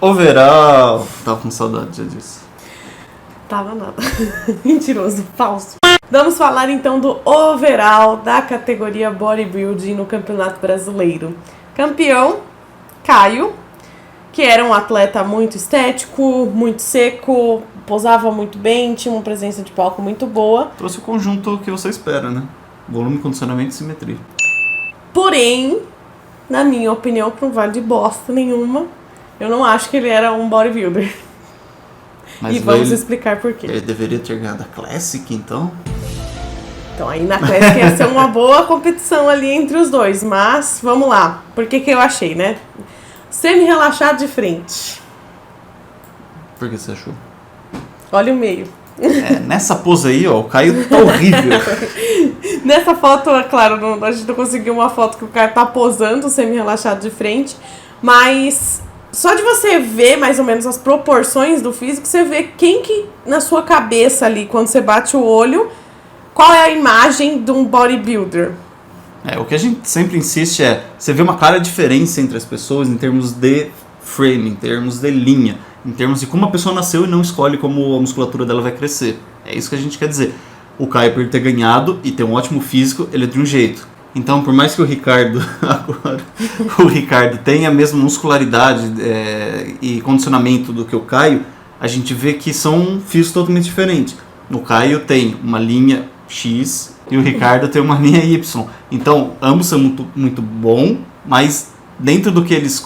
Overall. Tava com saudade já disso. Tava nada. Mentiroso, falso. Vamos falar então do overall da categoria bodybuilding no Campeonato Brasileiro. Campeão, Caio, que era um atleta muito estético, muito seco, posava muito bem, tinha uma presença de palco muito boa. Trouxe o conjunto que você espera, né? Volume, condicionamento e simetria. Porém, na minha opinião, que não vale de bosta nenhuma, eu não acho que ele era um bodybuilder. Mas e vamos explicar por quê. Ele deveria ter ganhado a Classic, então? Então aí na Classic ia ser uma boa competição ali entre os dois. Mas, vamos lá. Por que eu achei, né? Semi-relaxado de frente. Por que você achou? Olha o meio. Nessa pose aí, ó, o Caio tá horrível. Nessa foto, é claro, a gente não conseguiu uma foto que o Caio tá posando semi-relaxado de frente. Mas só de você ver mais ou menos as proporções do físico, você vê quem que na sua cabeça ali, quando você bate o olho, qual é a imagem de um bodybuilder. O que a gente sempre insiste você vê uma clara diferença entre as pessoas em termos de frame, em termos de linha, em termos de como a pessoa nasceu e não escolhe como a musculatura dela vai crescer. É isso que a gente quer dizer. O Caio, por ele ter ganhado e ter um ótimo físico, ele é de um jeito. Então, por mais que o Ricardo tenha a mesma muscularidade e condicionamento do que o Caio, a gente vê que são físicos totalmente diferentes. O Caio tem uma linha X e o Ricardo tem uma linha Y. Então, ambos são muito, muito bons, mas dentro do que eles,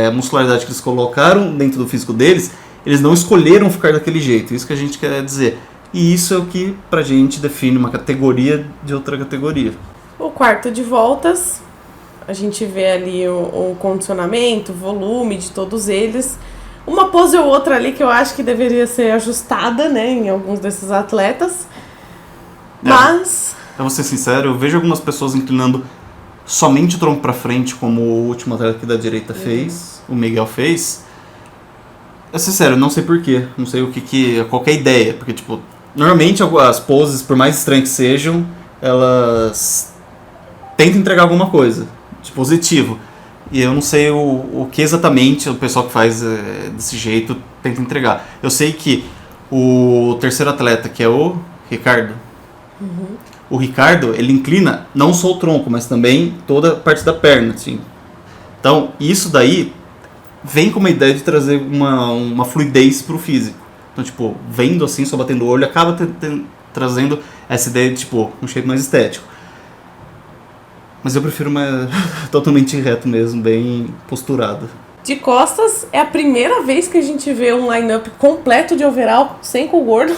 a muscularidade que eles colocaram dentro do físico deles, eles não escolheram ficar daquele jeito. Isso que a gente quer dizer. E isso é o que pra gente define uma categoria de outra categoria. O quarto de voltas, a gente vê ali o condicionamento, o volume de todos eles. Uma pose ou outra ali que eu acho que deveria ser ajustada, né, em alguns desses atletas. Mas... Eu vou ser sincero, eu vejo algumas pessoas inclinando somente o tronco pra frente, como o último atleta aqui da direita fez, o Miguel fez. Eu ser sincero, não sei porquê, não sei qual que é a ideia, porque tipo, normalmente as poses, por mais estranhas que sejam, elas tentam entregar alguma coisa de positivo. E eu não sei o que exatamente o pessoal que faz desse jeito tenta entregar. Eu sei que o terceiro atleta, que é o Ricardo, o Ricardo, ele inclina não só o tronco, mas também toda a parte da perna, assim. Então, isso daí vem com uma ideia de trazer uma fluidez pro físico. Então, tipo, vendo assim, só batendo o olho, acaba trazendo essa ideia de, tipo, um shape mais estético. Mas eu prefiro uma totalmente reto mesmo, bem posturado. De costas, é a primeira vez que a gente vê um line-up completo de overall sem cu gordo.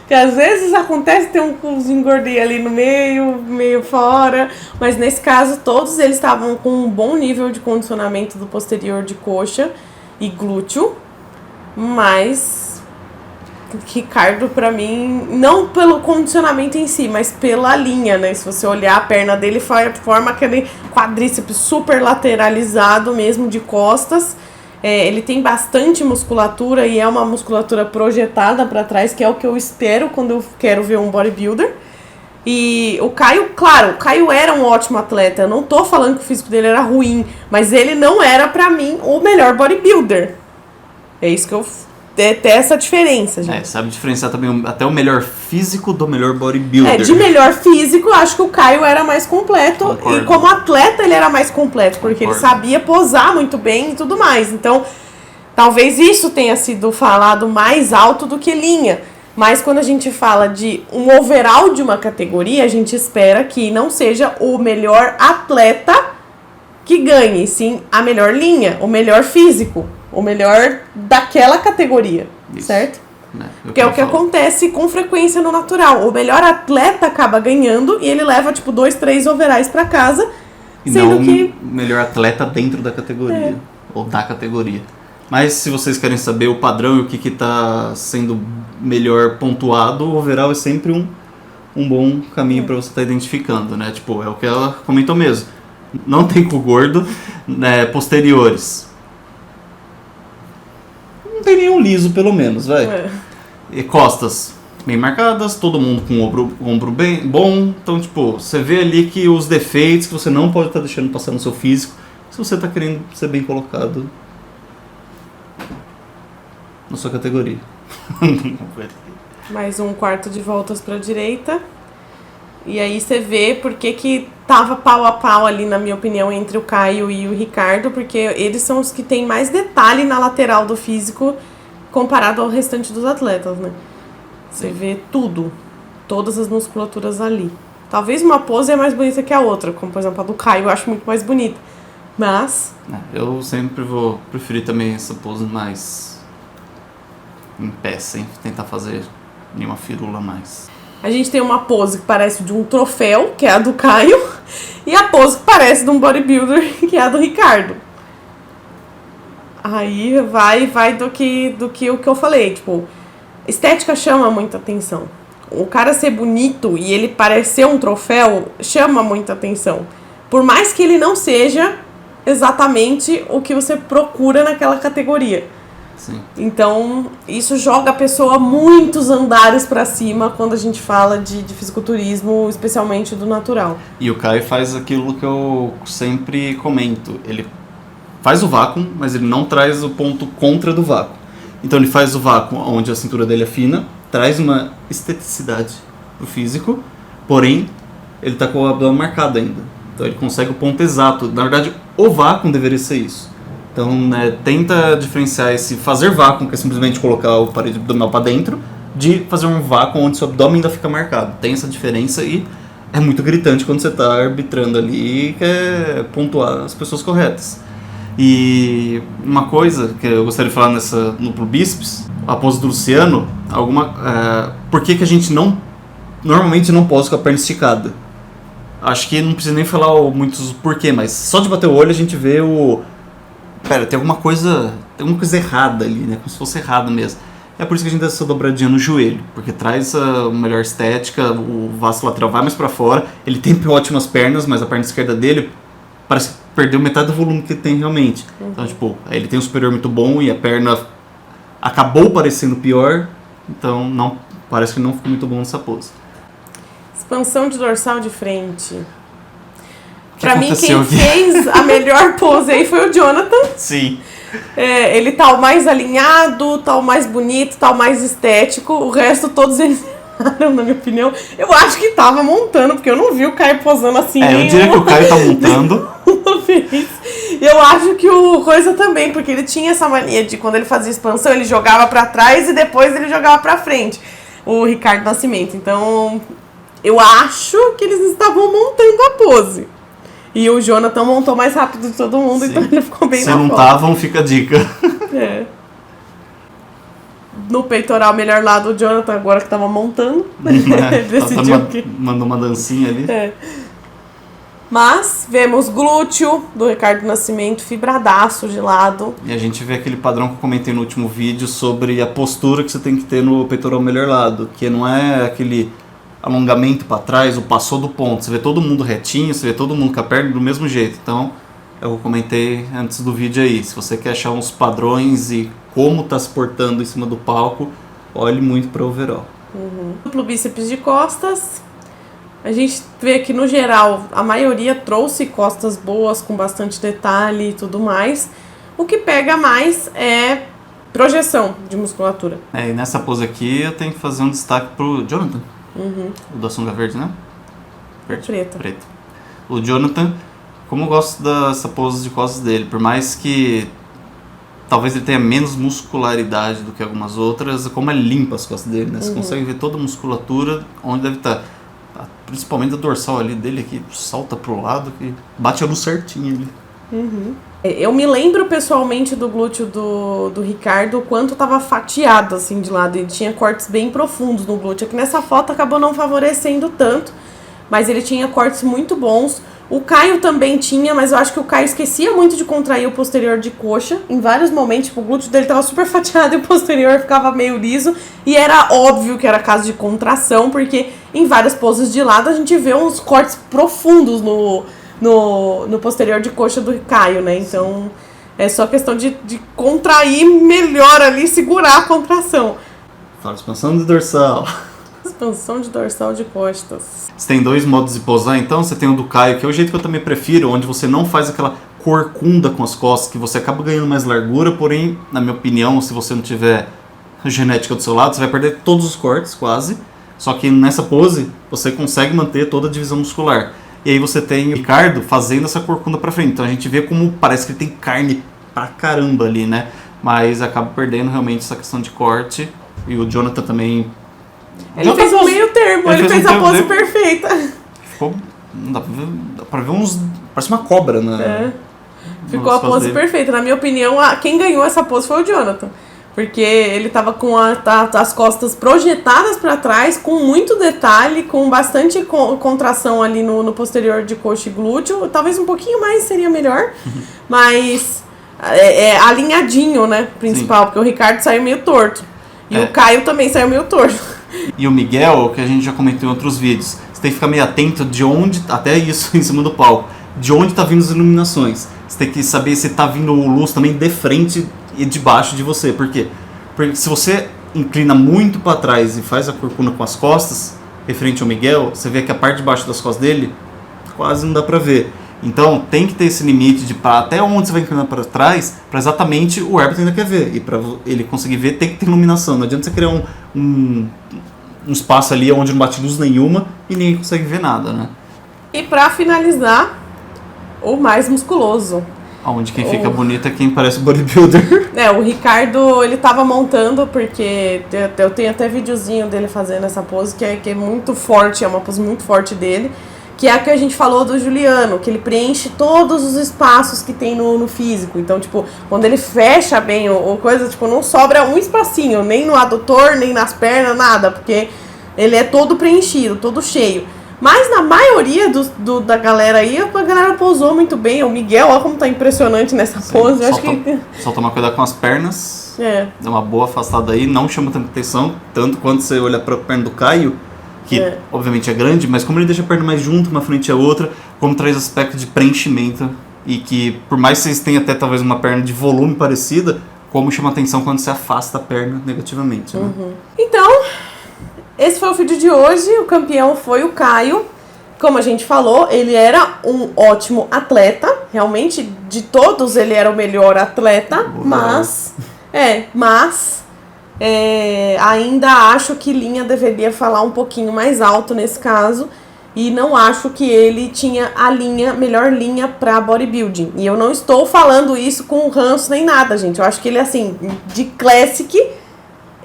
Porque às vezes acontece ter um cuzinho gordinho ali no meio fora. Mas nesse caso, todos eles estavam com um bom nível de condicionamento do posterior de coxa e glúteo. Mas Ricardo, pra mim, não pelo condicionamento em si, mas pela linha, né? Se você olhar a perna dele, forma aquele quadríceps super lateralizado mesmo de costas. Ele tem bastante musculatura e é uma musculatura projetada pra trás, que é o que eu espero quando eu quero ver um bodybuilder. E o Caio, claro, o Caio era um ótimo atleta. Eu não tô falando que o físico dele era ruim, mas ele não era, pra mim, o melhor bodybuilder. É isso que eu... ter essa diferença, gente. Sabe diferenciar também até o melhor físico do melhor bodybuilder. De melhor físico, eu acho que o Caio era mais completo. Concordo. E como atleta, ele era mais completo, porque ele sabia posar muito bem e tudo mais. Então, talvez isso tenha sido falado mais alto do que linha. Mas quando a gente fala de um overall de uma categoria, a gente espera que não seja o melhor atleta que ganhe, sim a melhor linha, o melhor físico. O melhor daquela categoria, isso. Certo? Porque é o que acontece com frequência no natural. O melhor atleta acaba ganhando e ele leva, tipo, 2, 3 overalls pra casa. E sendo não que... o melhor atleta dentro da categoria. Ou da categoria. Mas se vocês querem saber o padrão e o que tá sendo melhor pontuado, o overall é sempre um bom caminho pra você estar identificando, né? Tipo, é o que ela comentou mesmo. Não tem cu gordo, né, posteriores. Não tem nenhum liso, pelo menos, vai. E costas bem marcadas, todo mundo com o ombro bem bom. Então, tipo, você vê ali que os defeitos que você não pode estar deixando passar no seu físico, se você está querendo ser bem colocado. na sua categoria. Mais um quarto de voltas pra direita. E aí você vê porque tava pau a pau ali, na minha opinião, entre o Caio e o Ricardo, porque eles são os que têm mais detalhe na lateral do físico comparado ao restante dos atletas, né? Você vê tudo, todas as musculaturas ali. Talvez uma pose é mais bonita que a outra, como por exemplo a do Caio, eu acho muito mais bonita. Mas... eu sempre vou preferir também essa pose mais em pé, sem tentar fazer nenhuma firula a mais. A gente tem uma pose que parece de um troféu, que é a do Caio, e a pose que parece de um bodybuilder, que é a do Ricardo. Aí vai do que eu falei, tipo, estética chama muita atenção. O cara ser bonito e ele parecer um troféu chama muita atenção. Por mais que ele não seja exatamente o que você procura naquela categoria. Sim. Então, isso joga a pessoa muitos andares pra cima quando a gente fala de fisiculturismo, especialmente do natural. E o Caio faz aquilo que eu sempre comento. Ele faz o vácuo, mas ele não traz o ponto contra do vácuo. Então ele faz o vácuo onde a cintura dele é fina, traz uma esteticidade pro físico, porém ele tá com o abdômen marcado ainda. Então ele consegue o ponto exato. Na verdade, o vácuo deveria ser isso. Então, né, tenta diferenciar esse fazer vácuo, que é simplesmente colocar o parede abdominal para dentro, de fazer um vácuo onde seu abdômen ainda fica marcado. Tem essa diferença e é muito gritante quando você está arbitrando ali e quer pontuar as pessoas corretas. E uma coisa que eu gostaria de falar no pro bíceps, a pose do Luciano, por que a gente normalmente não posa com a perna esticada? Acho que não precisa nem falar muitos porquê, mas só de bater o olho a gente vê Pera, tem alguma coisa errada ali, né? Como se fosse errado mesmo. É por isso que a gente dá essa dobradinha no joelho, porque traz a melhor estética, o vasto lateral vai mais pra fora, ele tem ótimas pernas, mas a perna esquerda dele parece que perdeu metade do volume que ele tem realmente. Então, tipo, ele tem um superior muito bom e a perna acabou parecendo pior, então parece que não ficou muito bom nessa pose. Expansão de dorsal de frente. Pra mim, quem fez a melhor pose aí foi o Jonathan. Sim. Ele tá o mais alinhado, tá o mais bonito, tá o mais estético. O resto, todos eles erraram, na minha opinião. Eu acho que tava montando, porque eu não vi o Caio posando assim. Eu diria que o Caio tá montando. Uma vez. Eu acho que o Coisa também, porque ele tinha essa mania de quando ele fazia expansão, ele jogava pra trás e depois ele jogava pra frente. O Ricardo Nascimento. Então, eu acho que eles estavam montando a pose. E o Jonathan montou mais rápido de todo mundo, sim. Então ele ficou bem na foto. Se não estavam, fica a dica. No peitoral, melhor lado, o Jonathan, agora que tava montando. Ele decidiu que... Mandou uma dancinha ali. Mas vemos glúteo do Ricardo Nascimento, fibradaço de lado. E a gente vê aquele padrão que eu comentei no último vídeo sobre a postura que você tem que ter no peitoral melhor lado. Que não é aquele... alongamento para trás, o passou do ponto. Você vê todo mundo retinho, você vê todo mundo com a perna do mesmo jeito. Então, eu comentei antes do vídeo aí. Se você quer achar uns padrões e como tá se portando em cima do palco, olhe muito para o overall. Duplo bíceps de costas. A gente vê que, no geral, a maioria trouxe costas boas, com bastante detalhe e tudo mais. O que pega mais é projeção de musculatura. E nessa pose aqui, eu tenho que fazer um destaque pro Jonathan. O da sunga verde, né? Preta. O Jonathan, como eu gosto dessa pose de costas dele, por mais que talvez ele tenha menos muscularidade do que algumas outras, como é limpa as costas dele, né? Você consegue ver toda a musculatura onde deve estar. Principalmente a dorsal ali dele, que salta pro lado, que bate a luz certinho ali. Eu me lembro pessoalmente do glúteo do Ricardo, o quanto tava fatiado assim de lado. Ele tinha cortes bem profundos no glúteo. Aqui nessa foto acabou não favorecendo tanto, mas ele tinha cortes muito bons. O Caio também tinha, mas eu acho que o Caio esquecia muito de contrair o posterior de coxa. Em vários momentos, tipo, o glúteo dele tava super fatiado e o posterior ficava meio liso. E era óbvio que era caso de contração, porque em várias poses de lado a gente vê uns cortes profundos no posterior de coxa do Caio, né? Então, é só questão de contrair melhor ali, segurar a contração. Fala, expansão de dorsal. Expansão de dorsal de costas. Você tem dois modos de posar, então. Você tem o do Caio, que é o jeito que eu também prefiro, onde você não faz aquela corcunda com as costas, que você acaba ganhando mais largura, porém, na minha opinião, se você não tiver genética do seu lado, você vai perder todos os cortes, quase. Só que nessa pose, você consegue manter toda a divisão muscular. E aí você tem o Ricardo fazendo essa corcunda pra frente. Então a gente vê como parece que ele tem carne pra caramba ali, né? Mas acaba perdendo realmente essa questão de corte. E o Jonathan também... Ele fez um meio termo, ele fez a pose dele. perfeita. Ficou... Não dá pra ver uns... Parece uma cobra, né? Ficou a pose perfeita. Na minha opinião, quem ganhou essa pose foi o Jonathan. Porque ele tava com as costas projetadas para trás, com muito detalhe, com bastante contração ali no posterior de coxa e glúteo. Talvez um pouquinho mais seria melhor, mas alinhadinho, né, principal. Sim. Porque o Ricardo saiu meio torto. E o Caio também saiu meio torto. E o Miguel, que a gente já comentou em outros vídeos, você tem que ficar meio atento de onde, até isso em cima do palco, de onde tá vindo as iluminações. Você tem que saber se tá vindo luz também de frente e de baixo de você. Por quê? Porque se você inclina muito para trás e faz a corcunda com as costas, referente ao Miguel, você vê que a parte de baixo das costas dele quase não dá para ver. Então tem que ter esse limite de até onde você vai inclinar para trás, para exatamente o árbitro ainda quer ver. E para ele conseguir ver, tem que ter iluminação. Não adianta você criar um espaço ali onde não bate luz nenhuma e ninguém consegue ver nada, né? E para finalizar, o mais musculoso. Onde quem fica bonito é quem parece bodybuilder. O Ricardo, ele tava montando, porque eu tenho até videozinho dele fazendo essa pose, que é muito forte, é uma pose muito forte dele, que é a que a gente falou do Juliano, que ele preenche todos os espaços que tem no físico. Então, tipo, quando ele fecha bem ou coisa, tipo, não sobra um espacinho, nem no adutor, nem nas pernas, nada, porque ele é todo preenchido, todo cheio. Mas na maioria da galera aí, a galera posou muito bem. O Miguel, olha como tá impressionante nessa pose. Eu acho que... Só tomar cuidado com as pernas. Dá uma boa afastada aí, não chama tanta atenção. Tanto quanto você olha pra perna do Caio, que obviamente é grande, mas como ele deixa a perna mais junto, uma frente e a outra, como traz aspecto de preenchimento. E que por mais que vocês tenham até talvez uma perna de volume parecida, como chama atenção quando você afasta a perna negativamente. Né? Então... Esse foi o vídeo de hoje, o campeão foi o Caio. Como a gente falou, ele era um ótimo atleta, realmente de todos ele era o melhor atleta, mas ainda acho que Linha deveria falar um pouquinho mais alto nesse caso, e não acho que ele tinha a melhor linha para bodybuilding. E eu não estou falando isso com ranço nem nada, gente. Eu acho que ele, assim, de classic...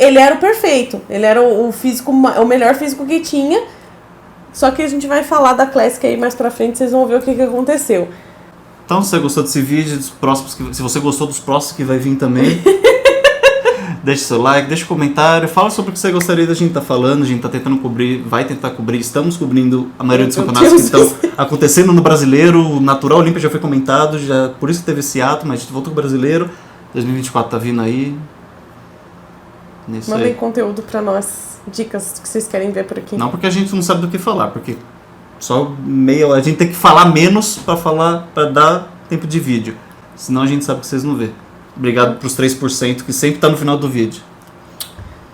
Ele era o perfeito, ele era o melhor físico que tinha, só que a gente vai falar da Classic aí mais pra frente, vocês vão ver o que aconteceu. Então, se você gostou desse vídeo, dos próximos, se você gostou dos próximos que vai vir também, deixe seu like, deixe um comentário, fala sobre o que você gostaria da gente estar falando, a gente tá tentando cobrir, vai tentar cobrir, estamos cobrindo a maioria dos campeonatos que estão acontecendo no Brasileiro, o Natural Olímpia já foi comentado, por isso que teve esse ato, mas a gente voltou com o Brasileiro, 2024 tá vindo aí. Mandem conteúdo pra nós, dicas que vocês querem ver por aqui. Não porque a gente não sabe do que falar, porque só a gente tem que falar menos pra dar tempo de vídeo. Senão a gente sabe que vocês não vê. Obrigado pros 3% que sempre tá no final do vídeo.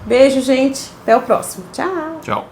Beijo, gente. Até o próximo. Tchau. Tchau.